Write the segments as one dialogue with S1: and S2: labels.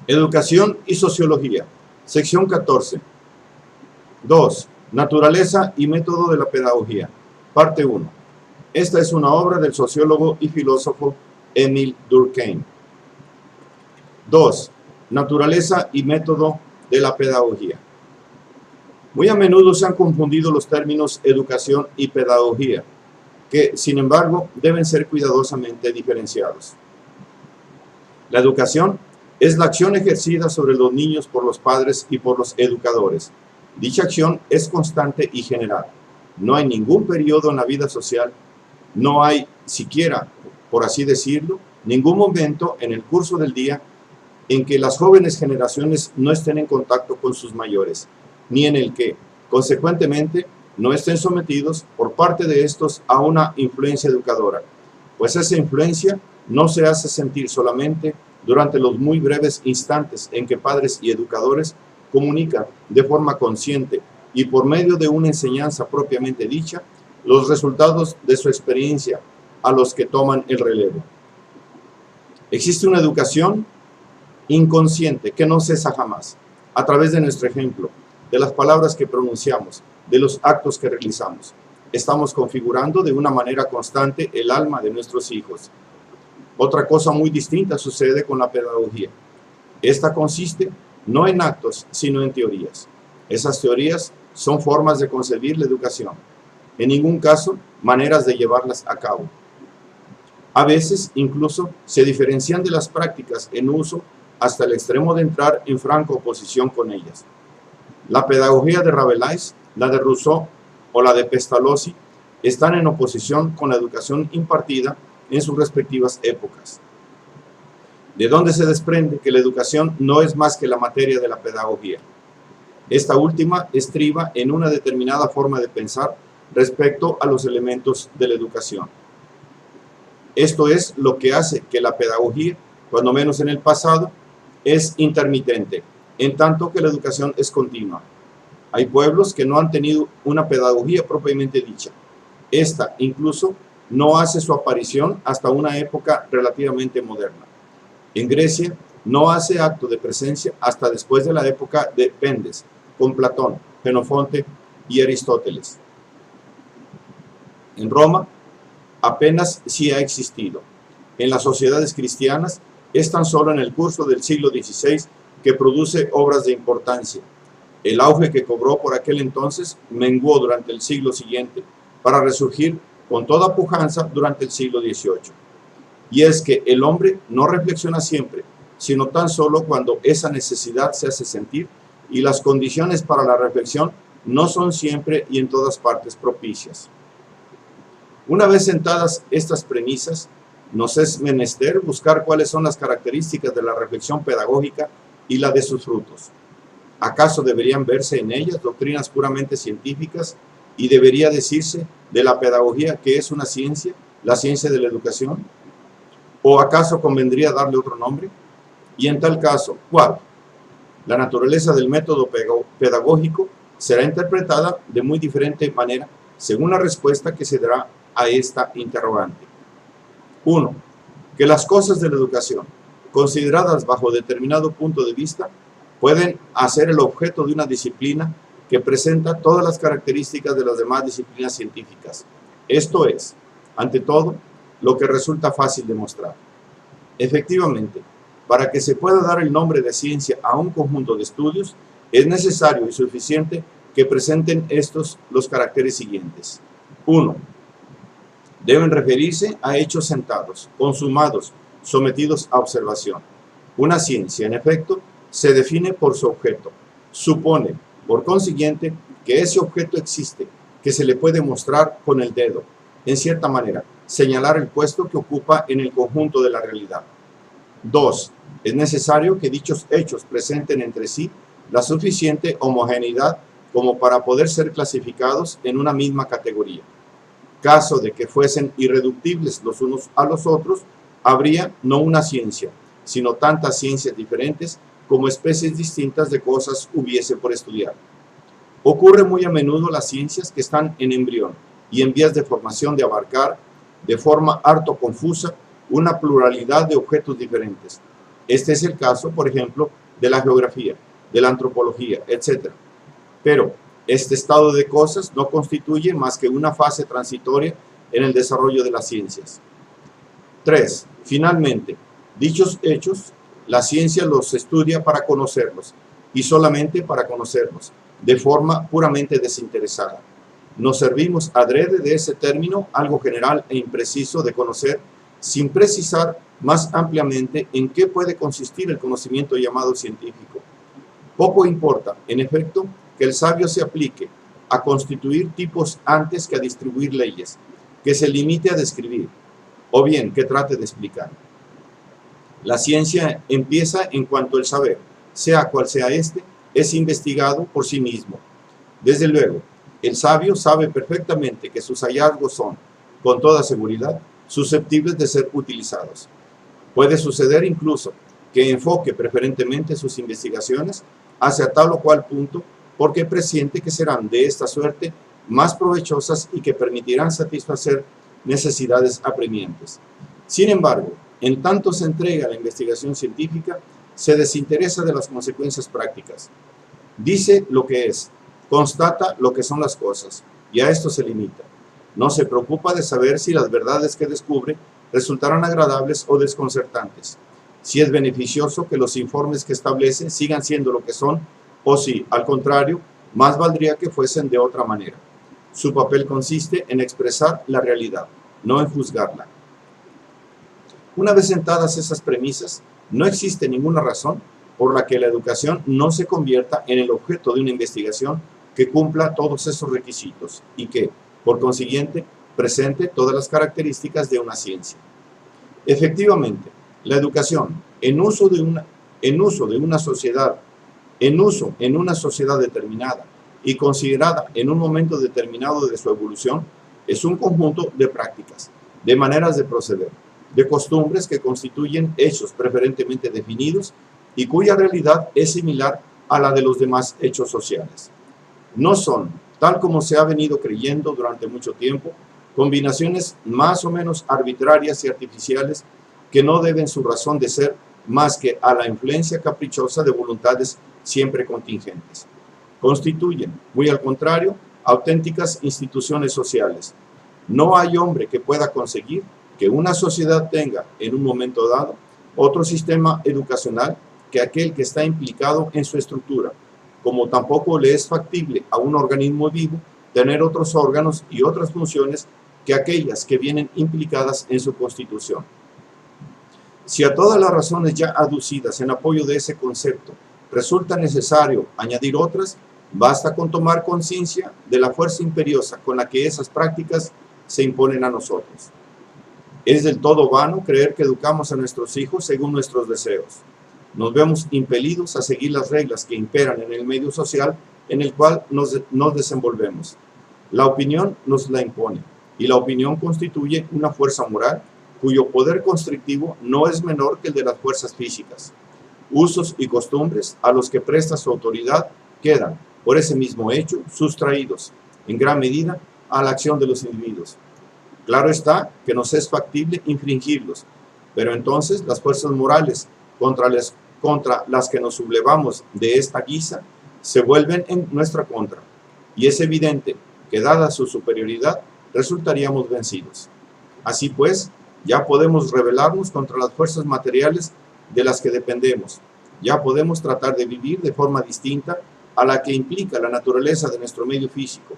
S1: Educación y sociología. Sección 14. 2. Naturaleza y método de la pedagogía. Parte 1. Esta es una obra del sociólogo y filósofo Émile Durkheim. 2. Naturaleza y método de la pedagogía. Muy a menudo se han confundido los términos educación y pedagogía, que, sin embargo, deben ser cuidadosamente diferenciados. La educación es la acción ejercida sobre los niños por los padres y por los educadores. Dicha acción es constante y general. No hay ningún periodo en la vida social, no hay siquiera, por así decirlo, ningún momento en el curso del día en que las jóvenes generaciones no estén en contacto con sus mayores, ni en el que, consecuentemente, no estén sometidos por parte de estos a una influencia educadora, pues esa influencia no se hace sentir solamente durante los muy breves instantes en que padres y educadores comunican de forma consciente y por medio de una enseñanza propiamente dicha los resultados de su experiencia a los que toman el relevo. Existe una educación inconsciente que no cesa jamás, a través de nuestro ejemplo, de las palabras que pronunciamos, de los actos que realizamos. Estamos configurando de una manera constante el alma de nuestros hijos. Otra cosa muy distinta sucede con la pedagogía. Esta consiste no en actos, sino en teorías. Esas teorías son formas de concebir la educación. En ningún caso, maneras de llevarlas a cabo. A veces, incluso, se diferencian de las prácticas en uso hasta el extremo de entrar en franca oposición con ellas. La pedagogía de Rabelais, la de Rousseau o la de Pestalozzi están en oposición con la educación impartida en sus respectivas épocas. De donde se desprende que la educación no es más que la materia de la pedagogía. Esta última estriba en una determinada forma de pensar respecto a los elementos de la educación. Esto es lo que hace que la pedagogía, cuando menos en el pasado, es intermitente, en tanto que la educación es continua. Hay pueblos que no han tenido una pedagogía propiamente dicha. Esta, incluso, no hace su aparición hasta una época relativamente moderna. En Grecia, no hace acto de presencia hasta después de la época de Pendes, con Platón, Jenofonte y Aristóteles. En Roma, apenas sí ha existido. En las sociedades cristianas, es tan solo en el curso del siglo XVI que produce obras de importancia. El auge que cobró por aquel entonces menguó durante el siglo siguiente, para resurgir con toda pujanza durante el siglo XVIII. Y es que el hombre no reflexiona siempre, sino tan solo cuando esa necesidad se hace sentir, y las condiciones para la reflexión no son siempre y en todas partes propicias. Una vez sentadas estas premisas, nos es menester buscar cuáles son las características de la reflexión pedagógica y la de sus frutos. ¿Acaso deberían verse en ellas doctrinas puramente científicas y debería decirse de la pedagogía que es una ciencia, la ciencia de la educación? ¿O acaso convendría darle otro nombre? Y en tal caso, ¿cuál? La naturaleza del método pedagógico será interpretada de muy diferente manera según la respuesta que se dará a esta interrogante. 1. Que las cosas de la educación, consideradas bajo determinado punto de vista, pueden hacer el objeto de una disciplina que presenta todas las características de las demás disciplinas científicas. Esto es, ante todo, lo que resulta fácil de mostrar. Efectivamente, para que se pueda dar el nombre de ciencia a un conjunto de estudios, es necesario y suficiente que presenten estos los caracteres siguientes. 1. Deben referirse a hechos sentados, consumados, sometidos a observación. Una ciencia, en efecto, se define por su objeto. Supone, por consiguiente, que ese objeto existe, que se le puede mostrar con el dedo, en cierta manera, señalar el puesto que ocupa en el conjunto de la realidad. 2. Es necesario que dichos hechos presenten entre sí la suficiente homogeneidad como para poder ser clasificados en una misma categoría. Caso de que fuesen irreductibles los unos a los otros, habría no una ciencia, sino tantas ciencias diferentes como especies distintas de cosas hubiese por estudiar. Ocurre muy a menudo las ciencias que están en embrión y en vías de formación de abarcar, de forma harto confusa, una pluralidad de objetos diferentes. Este es el caso, por ejemplo, de la geografía, de la antropología, etc. Pero este estado de cosas no constituye más que una fase transitoria en el desarrollo de las ciencias. 3. Finalmente, dichos hechos, la ciencia los estudia para conocerlos, y solamente para conocerlos, de forma puramente desinteresada. Nos servimos adrede de ese término, algo general e impreciso de conocer, sin precisar más ampliamente en qué puede consistir el conocimiento llamado científico. Poco importa, en efecto, que el sabio se aplique a constituir tipos antes que a distribuir leyes, que se limite a describir, o bien que trate de explicar. La ciencia empieza en cuanto el saber, sea cual sea este, es investigado por sí mismo. Desde luego, el sabio sabe perfectamente que sus hallazgos son, con toda seguridad, susceptibles de ser utilizados. Puede suceder incluso que enfoque preferentemente sus investigaciones hacia tal o cual punto porque presiente que serán de esta suerte más provechosas y que permitirán satisfacer necesidades apremiantes. Sin embargo, en tanto se entrega a la investigación científica, se desinteresa de las consecuencias prácticas. Dice lo que es, constata lo que son las cosas, y a esto se limita. No se preocupa de saber si las verdades que descubre resultarán agradables o desconcertantes, si es beneficioso que los informes que establece sigan siendo lo que son, o si, al contrario, más valdría que fuesen de otra manera. Su papel consiste en expresar la realidad, no en juzgarla. Una vez sentadas esas premisas, no existe ninguna razón por la que la educación no se convierta en el objeto de una investigación que cumpla todos esos requisitos y que, por consiguiente, presente todas las características de una ciencia. Efectivamente, la educación, en uso en una sociedad determinada y considerada en un momento determinado de su evolución, es un conjunto de prácticas, de maneras de proceder, de costumbres que constituyen hechos preferentemente definidos y cuya realidad es similar a la de los demás hechos sociales. No son, tal como se ha venido creyendo durante mucho tiempo, combinaciones más o menos arbitrarias y artificiales que no deben su razón de ser más que a la influencia caprichosa de voluntades siempre contingentes. Constituyen, muy al contrario, auténticas instituciones sociales. No hay hombre que pueda conseguir que una sociedad tenga, en un momento dado, otro sistema educacional que aquel que está implicado en su estructura, como tampoco le es factible a un organismo vivo tener otros órganos y otras funciones que aquellas que vienen implicadas en su constitución. Si a todas las razones ya aducidas en apoyo de ese concepto resulta necesario añadir otras, basta con tomar conciencia de la fuerza imperiosa con la que esas prácticas se imponen a nosotros. Es del todo vano creer que educamos a nuestros hijos según nuestros deseos. Nos vemos impelidos a seguir las reglas que imperan en el medio social en el cual nos desenvolvemos. La opinión nos la impone, y la opinión constituye una fuerza moral cuyo poder constrictivo no es menor que el de las fuerzas físicas. Usos y costumbres a los que presta su autoridad quedan, por ese mismo hecho, sustraídos, en gran medida, a la acción de los individuos. Claro está que nos es factible infringirlos, pero entonces las fuerzas morales contra las que nos sublevamos de esta guisa se vuelven en nuestra contra, y es evidente que dada su superioridad resultaríamos vencidos. Así pues, ya podemos rebelarnos contra las fuerzas materiales de las que dependemos, ya podemos tratar de vivir de forma distinta a la que implica la naturaleza de nuestro medio físico,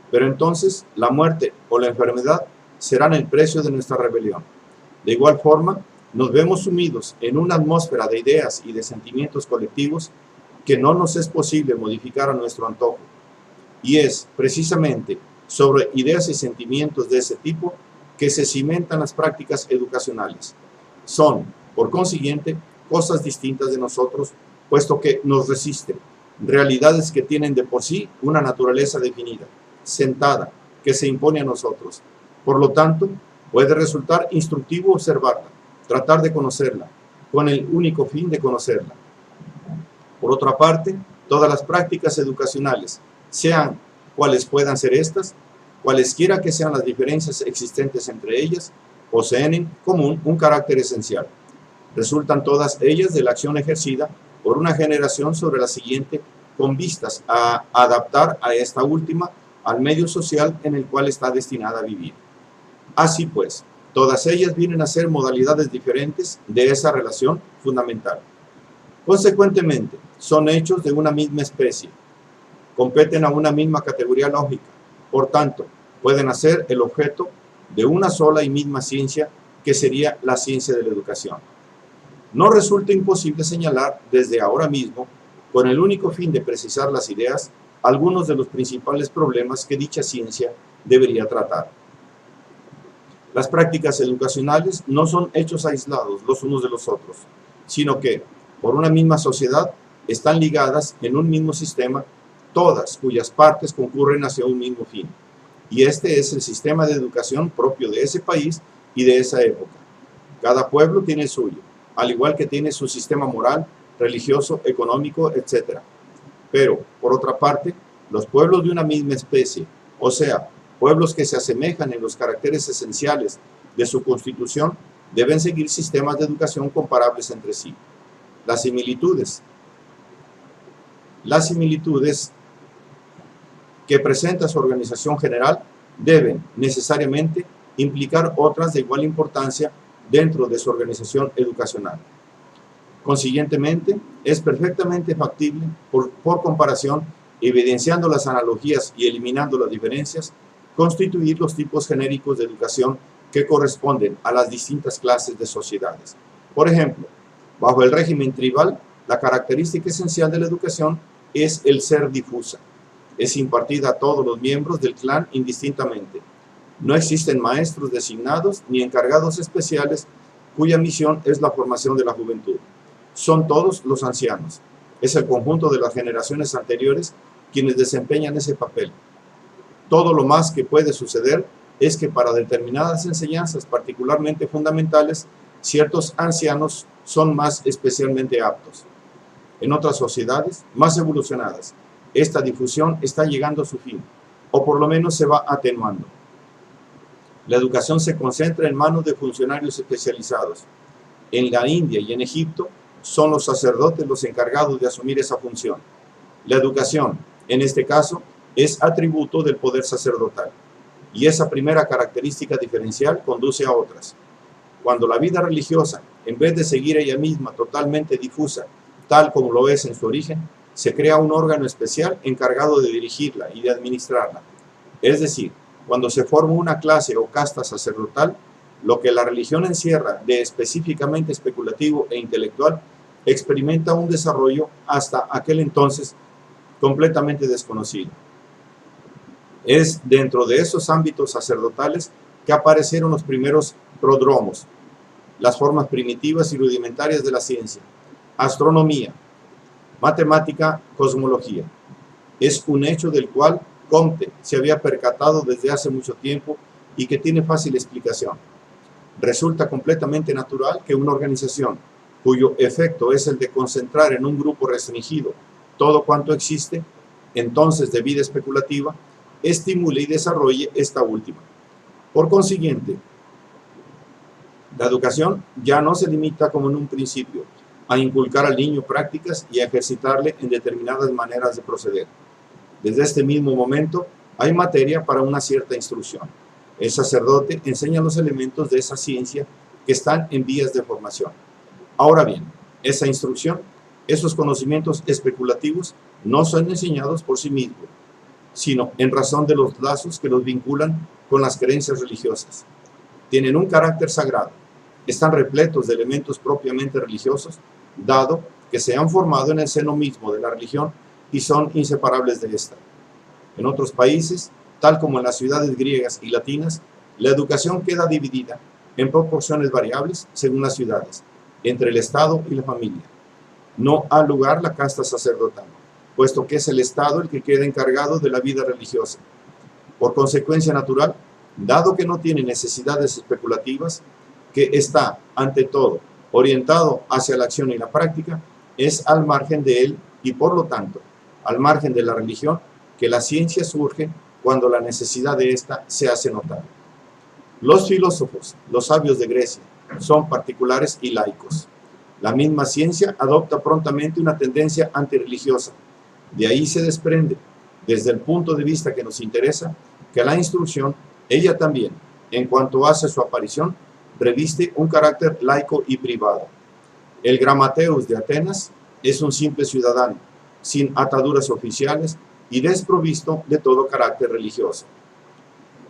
S1: pero entonces la muerte o la enfermedad serán el precio de nuestra rebelión. De igual forma, nos vemos sumidos en una atmósfera de ideas y de sentimientos colectivos que no nos es posible modificar a nuestro antojo. Y es precisamente sobre ideas y sentimientos de ese tipo que se cimentan las prácticas educacionales. Son, por consiguiente, cosas distintas de nosotros, puesto que nos resisten, realidades que tienen de por sí una naturaleza definida, sentada, que se impone a nosotros. Por lo tanto, puede resultar instructivo observarla, tratar de conocerla, con el único fin de conocerla. Por otra parte, todas las prácticas educacionales, sean cuales puedan ser estas, cualesquiera que sean las diferencias existentes entre ellas, poseen en común un carácter esencial. Resultan todas ellas de la acción ejercida por una generación sobre la siguiente con vistas a adaptar a esta última al medio social en el cual está destinada a vivir. Así pues, todas ellas vienen a ser modalidades diferentes de esa relación fundamental. Consecuentemente, son hechos de una misma especie, competen a una misma categoría lógica, por tanto, pueden ser el objeto de una sola y misma ciencia, que sería la ciencia de la educación. No resulta imposible señalar desde ahora mismo, con el único fin de precisar las ideas, algunos de los principales problemas que dicha ciencia debería tratar. Las prácticas educacionales no son hechos aislados los unos de los otros, sino que, por una misma sociedad, están ligadas en un mismo sistema, todas cuyas partes concurren hacia un mismo fin. Y este es el sistema de educación propio de ese país y de esa época. Cada pueblo tiene el suyo, al igual que tiene su sistema moral, religioso, económico, etc. Pero, por otra parte, los pueblos de una misma especie, o sea, pueblos que se asemejan en los caracteres esenciales de su constitución, deben seguir sistemas de educación comparables entre sí. Las similitudes que presenta su organización general deben necesariamente implicar otras de igual importancia dentro de su organización educacional. Consiguientemente, es perfectamente factible, por comparación, evidenciando las analogías y eliminando las diferencias, constituir los tipos genéricos de educación que corresponden a las distintas clases de sociedades. Por ejemplo, bajo el régimen tribal, la característica esencial de la educación es el ser difusa. Es impartida a todos los miembros del clan indistintamente. No existen maestros designados ni encargados especiales cuya misión es la formación de la juventud. Son todos los ancianos. Es el conjunto de las generaciones anteriores quienes desempeñan ese papel. Todo lo más que puede suceder es que para determinadas enseñanzas particularmente fundamentales, ciertos ancianos son más especialmente aptos. En otras sociedades más evolucionadas, esta difusión está llegando a su fin, o por lo menos se va atenuando. La educación se concentra en manos de funcionarios especializados. En la India y en Egipto son los sacerdotes los encargados de asumir esa función. La educación, en este caso, es atributo del poder sacerdotal, y esa primera característica diferencial conduce a otras. Cuando la vida religiosa, en vez de seguir ella misma totalmente difusa, tal como lo es en su origen, se crea un órgano especial encargado de dirigirla y de administrarla. Es decir, cuando se forma una clase o casta sacerdotal, lo que la religión encierra de específicamente especulativo e intelectual, experimenta un desarrollo hasta aquel entonces completamente desconocido. Es dentro de esos ámbitos sacerdotales que aparecieron los primeros prodromos, las formas primitivas y rudimentarias de la ciencia, astronomía, matemática, cosmología. Es un hecho del cual Comte se había percatado desde hace mucho tiempo y que tiene fácil explicación. Resulta completamente natural que una organización cuyo efecto es el de concentrar en un grupo restringido todo cuanto existe, entonces de vida especulativa, estimule y desarrolle esta última. Por consiguiente, la educación ya no se limita como en un principio a inculcar al niño prácticas y a ejercitarle en determinadas maneras de proceder. Desde este mismo momento hay materia para una cierta instrucción. El sacerdote enseña los elementos de esa ciencia que están en vías de formación. Ahora bien, esa instrucción, esos conocimientos especulativos no son enseñados por sí mismos, sino en razón de los lazos que los vinculan con las creencias religiosas. Tienen un carácter sagrado, están repletos de elementos propiamente religiosos, dado que se han formado en el seno mismo de la religión y son inseparables de esta. En otros países, tal como en las ciudades griegas y latinas, la educación queda dividida en proporciones variables según las ciudades, entre el Estado y la familia. No ha lugar la casta sacerdotal, puesto que es el Estado el que queda encargado de la vida religiosa. Por consecuencia natural, dado que no tiene necesidades especulativas, que está, ante todo, orientado hacia la acción y la práctica, es al margen de él y, por lo tanto, al margen de la religión, que la ciencia surge cuando la necesidad de ésta se hace notar. Los filósofos, los sabios de Grecia, son particulares y laicos. La misma ciencia adopta prontamente una tendencia antirreligiosa. De ahí se desprende, desde el punto de vista que nos interesa, que la instrucción, ella también, en cuanto hace su aparición, reviste un carácter laico y privado. El Grammateus de Atenas es un simple ciudadano, sin ataduras oficiales y desprovisto de todo carácter religioso.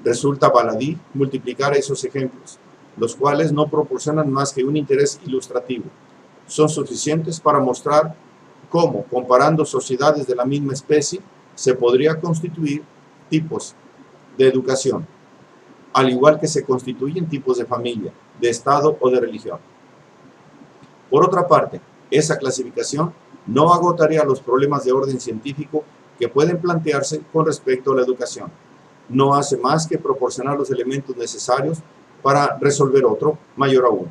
S1: Resulta baladí multiplicar esos ejemplos, los cuales no proporcionan más que un interés ilustrativo. Son suficientes para mostrar cómo, comparando sociedades de la misma especie, se podría constituir tipos de educación, al igual que se constituyen tipos de familia, de estado o de religión. Por otra parte, esa clasificación no agotaría los problemas de orden científico que pueden plantearse con respecto a la educación. No hace más que proporcionar los elementos necesarios para resolver otro, mayor aún.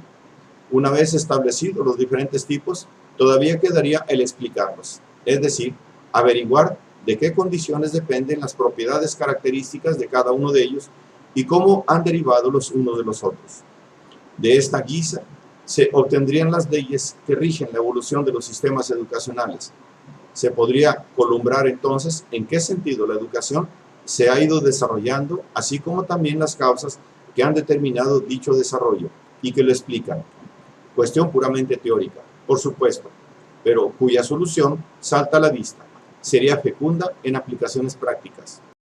S1: Una vez establecidos los diferentes tipos, todavía quedaría el explicarlos, es decir, averiguar de qué condiciones dependen las propiedades características de cada uno de ellos y cómo han derivado los unos de los otros. De esta guisa se obtendrían las leyes que rigen la evolución de los sistemas educacionales. Se podría columbrar entonces en qué sentido la educación se ha ido desarrollando, así como también las causas que han determinado dicho desarrollo y que lo explican. Cuestión puramente teórica, por supuesto, pero cuya solución salta a la vista. Sería fecunda en aplicaciones prácticas.